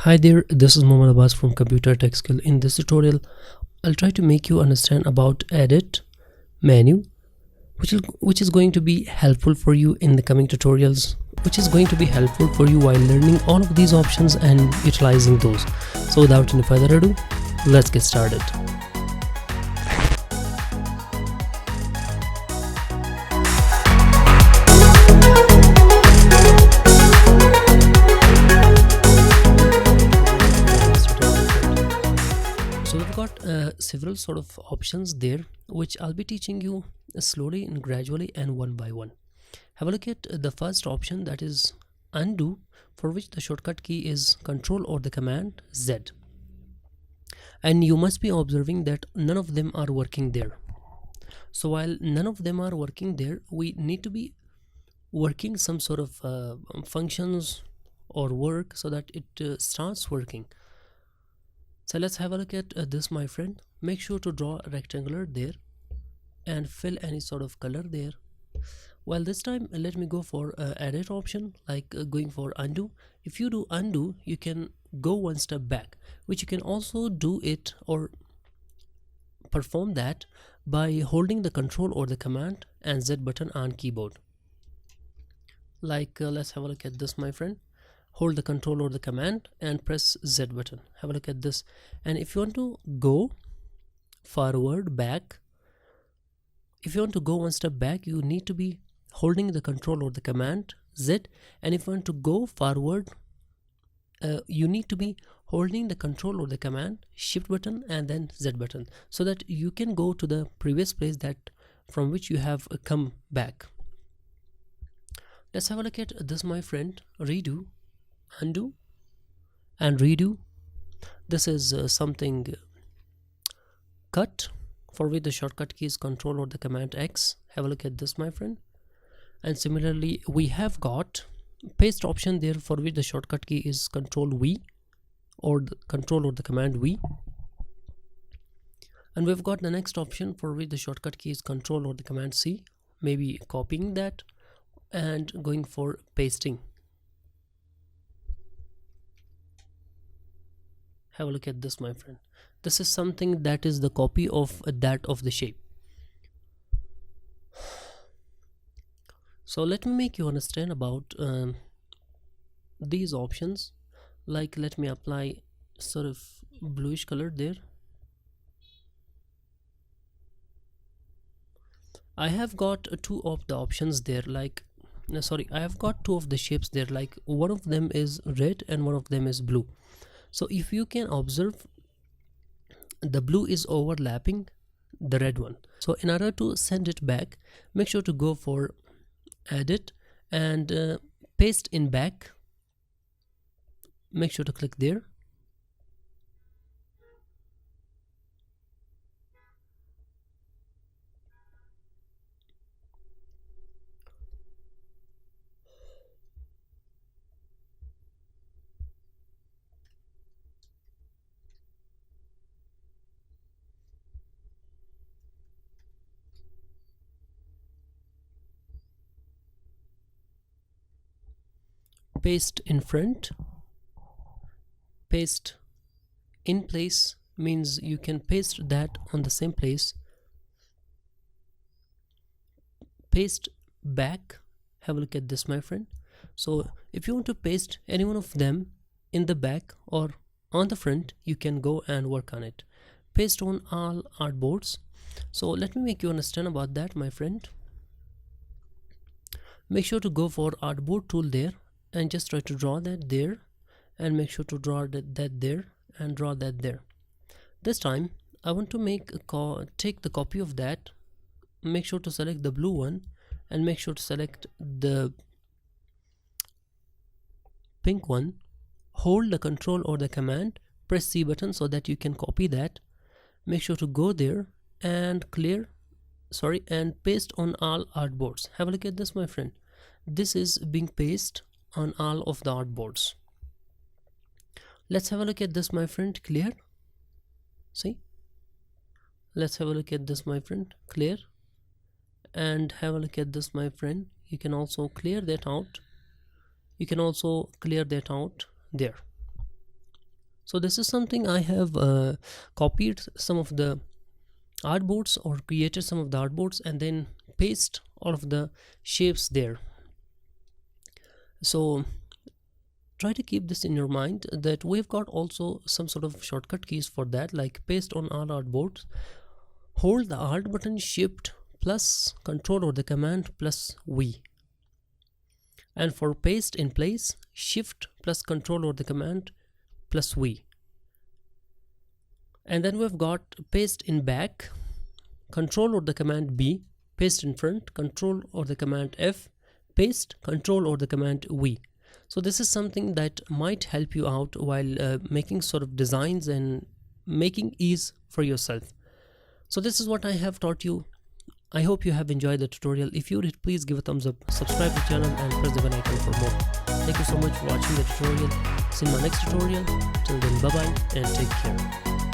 Hi there, this is Mohammad Abbas from Computer Tech Skill. In this tutorial, I'll try to make you understand about edit menu, which is going to be helpful for you in the coming tutorials, which is going to be helpful for you while learning all of these options and utilizing those. So without any further ado, let's get started. So we've got several sort of options there, which I'll be teaching you slowly and gradually and one by one. Have a look at the first option, that is undo, for which the shortcut key is Control or the command Z. And you must be observing that none of them are working there. So while none of them are working there, we need to be working some sort of functions or work so that it starts working. So let's have a look at this, my friend. Make sure to draw a rectangular there and fill any sort of color there. Well, this time let me go for edit option, like going for undo. If you do undo, you can go one step back, which you can also do it or perform that by holding the Control or the command and Z button on keyboard. Like let's have a look at this, my friend. Hold the Control or the command and press Z button. Have a look at this. And if you want to go forward, back, if you want to go one step back, you need to be holding the Control or the command Z. And if you want to go forward, you need to be holding the Control or the command Shift button and then Z button, so that you can go to the previous place that from which you have come back. Let's have a look at this, my friend. Redo, undo and redo. This is something cut, for which the shortcut key is Control or the command X. Have a look at this, my friend. And similarly, we have got paste option there, for which the shortcut key is Control V or the Control or the command V. And we've got the next option, for which the shortcut key is Control or the command C. Maybe copying that and going for pasting. Have a look at this, my friend. This is something that is the copy of that of the shape. So let me make you understand about these options. Like let me apply sort of bluish color there. I have got two of the options there, like I have got two of the shapes there, like one of them is red and one of them is blue. So if you can observe, the blue is overlapping the red one. So in order to send it back, make sure to go for edit and paste in back. Make sure to click there. Paste in front. Paste in place means you can paste that on the same place. Paste back. Have a look at this, my friend. So if you want to paste any one of them in the back or on the front, you can go and work on it. Paste on all artboards. So let me make you understand about that, my friend. Make sure to go for artboard tool there and just try to draw that there, and make sure to draw that there and draw that there. This time I want to take the copy of that. Make sure to select the blue one and make sure to select the pink one. Hold the Control or the command, press C button so that you can copy that. Make sure to go there and and paste on all artboards. Have a look at this, my friend. This is being pasted on all of the artboards. Let's have a look at this, my friend. Clear. See, let's have a look at this, my friend. Clear. And have a look at this, my friend. You can also clear that out. You can also clear that out there. So this is something I have copied some of the artboards or created some of the artboards and then paste all of the shapes there. So try to keep this in your mind that we've got also some sort of shortcut keys for that, like paste on all artboards, hold the alt button shift plus control or the command plus V, and for paste in place shift plus control or the command plus V. And then we've got paste in back, control or the command B, paste in front, control or the command F, paste, control or the command V. So this is something that might help you out while making sort of designs and making ease for yourself. So this is what I have taught you. I hope you have enjoyed the tutorial. If you did, please give a thumbs up, subscribe to the channel and press the bell icon for more. Thank you so much for watching the tutorial. See you in my next tutorial. Till then, bye bye and take care.